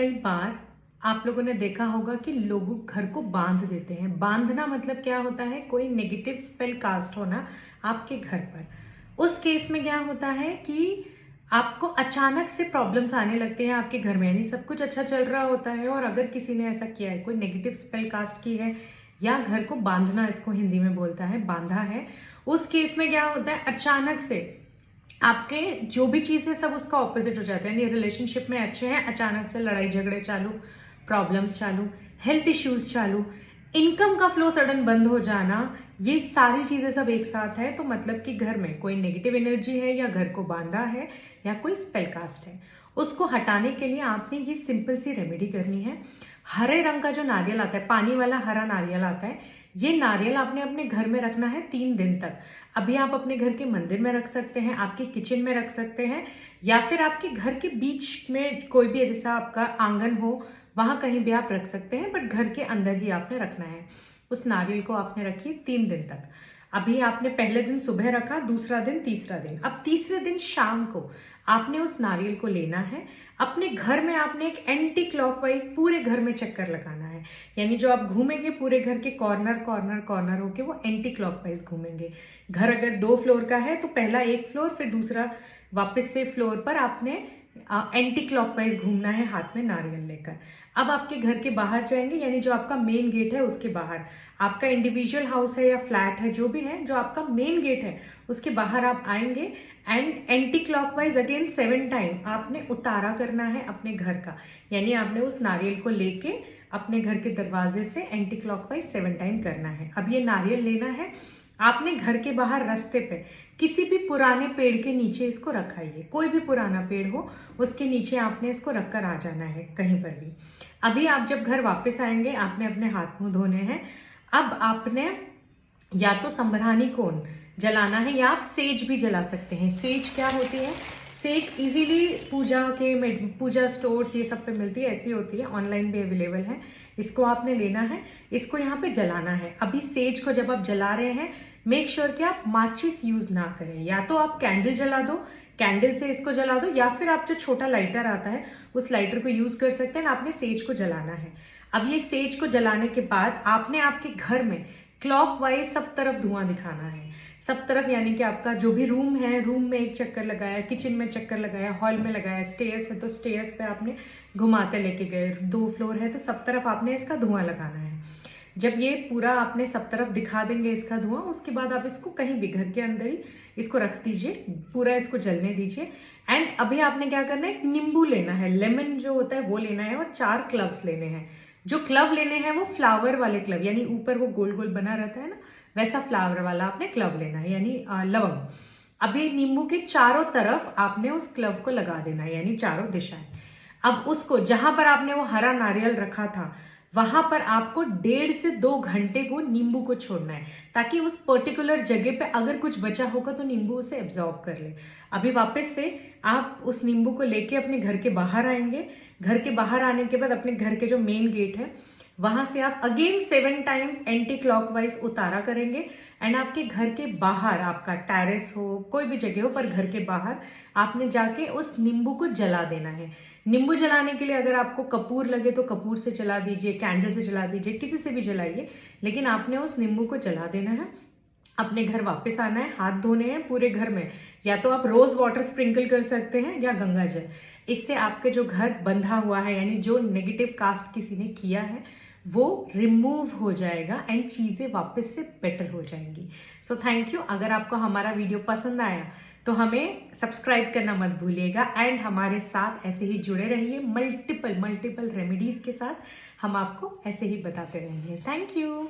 कई बार आप लोगों ने देखा होगा कि लोग घर को बांध देते हैं। बांधना मतलब क्या होता है? कोई नेगेटिव स्पेल कास्ट होना आपके घर पर। उस केस में क्या होता है कि आपको अचानक से प्रॉब्लम्स आने लगते हैं आपके घर में, यानी सब कुछ अच्छा चल रहा होता है और अगर किसी ने ऐसा किया है, कोई नेगेटिव स्पेल कास्ट की है या घर को बांधना, इसको हिंदी में बोलता है, बांधा है, उस केस में क्या होता है, अचानक से आपके जो भी चीज़ है सब उसका ऑपोजिट हो जाता है। यानी रिलेशनशिप में अच्छे हैं, अचानक से लड़ाई झगड़े चालू, प्रॉब्लम्स चालू, हेल्थ इश्यूज चालू, इनकम का फ्लो सडन बंद हो जाना, ये सारी चीज़ें सब एक साथ है। तो मतलब कि घर में कोई नेगेटिव एनर्जी है या घर को बांधा है या कोई स्पेल कास्ट है। उसको हटाने के लिए आपने ये सिंपल सी रेमेडी करनी है। हरे रंग का जो नारियल आता है, पानी वाला हरा नारियल आता है, ये नारियल आपने अपने घर में रखना है 3 दिन तक। अभी आप अपने घर के मंदिर में रख सकते हैं, आपके किचन में रख सकते हैं, या फिर आपके घर के बीच में कोई भी जैसा आपका आंगन हो वहां कहीं भी आप रख सकते हैं, बट घर के अंदर ही आपने रखना है। उस नारियल को आपने रखिए 3 दिन तक। अभी आपने पहले दिन सुबह रखा, दूसरा दिन, तीसरा दिन, अब तीसरे दिन शाम को आपने उस नारियल को लेना है। अपने घर में आपने एक एंटी क्लॉकवाइज पूरे घर में चक्कर लगाना है। यानी जो आप घूमेंगे पूरे घर के कॉर्नर कॉर्नर कॉर्नर होके वो एंटी क्लॉकवाइज घूमेंगे। घर अगर 2 फ्लोर का है तो पहला 1 फ्लोर, फिर दूसरा वापस से फ्लोर पर आपने एंटी क्लॉकवाइज घूमना है हाथ में नारियल लेकर। अब आपके घर के बाहर जाएंगे, यानी जो आपका मेन गेट है उसके बाहर, आपका इंडिविजुअल हाउस है या फ्लैट है, जो भी है, जो आपका मेन गेट है उसके बाहर आप आएंगे and anti clockwise again 7 time आपने उतारा करना है अपने घर का। यानी आपने उस नारियल को लेके अपने घर के दरवाजे से एंटी क्लॉकवाइज 7 टाइम करना है। अब ये नारियल लेना है, आपने घर के बाहर रास्ते पे किसी भी पुराने पेड़ के नीचे इसको रखाइए। कोई भी पुराना पेड़ हो उसके नीचे आपने इसको रखकर आ जाना है कहीं पर भी। अभी आप जब घर वापस आएंगे आपने अपने हाथ मुंह धोने हैं। अब आपने या तो संभ्रानी कोन जलाना है या आप सेज भी जला सकते हैं। सेज क्या होती है? सेज इजीली पूजा स्टोर्स ये सब पे मिलती है, ऐसी होती है, ऑनलाइन भी अवेलेबल है। इसको आपने लेना है, इसको यहाँ पे जलाना है। अभी सेज को जब आप जला रहे हैं मेक श्योर कि आप माचिस यूज ना करें। या तो आप कैंडल जला दो, कैंडल से इसको जला दो, या फिर आप जो छोटा लाइटर आता है उस लाइटर को यूज कर सकते हैं। आपने सेज को जलाना है। अब ये सेज को जलाने के बाद आपने आपके घर में क्लॉकवाइज सब तरफ धुआं दिखाना है, सब तरफ। यानी कि आपका जो भी रूम है, रूम में एक चक्कर लगाया, किचन में चक्कर लगाया, हॉल में लगाया, स्टेयर्स है तो स्टेयर्स पे आपने घुमाते लेके गए, 2 फ्लोर है तो सब तरफ आपने इसका धुआं लगाना है। जब ये पूरा आपने सब तरफ दिखा देंगे इसका धुआं, उसके बाद आप इसको कहीं भी घर के अंदर ही इसको रख दीजिए, पूरा इसको जलने दीजिए। एंड अभी आपने क्या करना है, नींबू लेना है, लेमन जो होता है वो लेना है, और 4 क्लव्स लेने हैं। जो क्लव लेने हैं वो फ्लावर वाले क्लव, यानी ऊपर वो गोल गोल बना रहता है ना, वैसा फ्लावर वाला आपने क्लव लेना है, यानी लवंग। अभी नींबू के चारों तरफ आपने उस क्लव को लगा देना है, यानी चारों दिशाएं। अब उसको जहां पर आपने वो हरा नारियल रखा था वहां पर आपको 1.5 से 2 घंटे वो नींबू को छोड़ना है, ताकि उस पर्टिकुलर जगह पे अगर कुछ बचा होगा तो नींबू उसे एब्जॉर्ब कर ले। अभी वापस से आप उस नींबू को लेके अपने घर के बाहर आएंगे। घर के बाहर आने के बाद अपने घर के जो मेन गेट है वहां से आप अगेन 7 टाइम्स एंटी क्लॉकवाइज उतारा करेंगे। एंड आपके घर के बाहर, आपका टेरेस हो, कोई भी जगह हो, पर घर के बाहर आपने जाके उस नींबू को जला देना है। नींबू जलाने के लिए अगर आपको कपूर लगे तो कपूर से जला दीजिए, कैंडल से जला दीजिए, किसी से भी जलाइए, लेकिन आपने उस नींबू को जला देना है। अपने घर वापस आना है, हाथ धोने हैं पूरे घर में। या तो आप रोज वाटर स्प्रिंकल कर सकते हैं या गंगा जल। इससे आपके जो घर बंधा हुआ है, यानी जो नेगेटिव कास्ट किसी ने किया है, वो रिमूव हो जाएगा एंड चीजें वापस से बेटर हो जाएंगी। So thank you. अगर आपको हमारा वीडियो पसंद आया तो हमें सब्सक्राइब करना मत भूलिएगा एंड हमारे साथ ऐसे ही जुड़े रहिए। मल्टीपल रेमेडीज के साथ हम आपको ऐसे ही बताते रहेंगे। Thank you.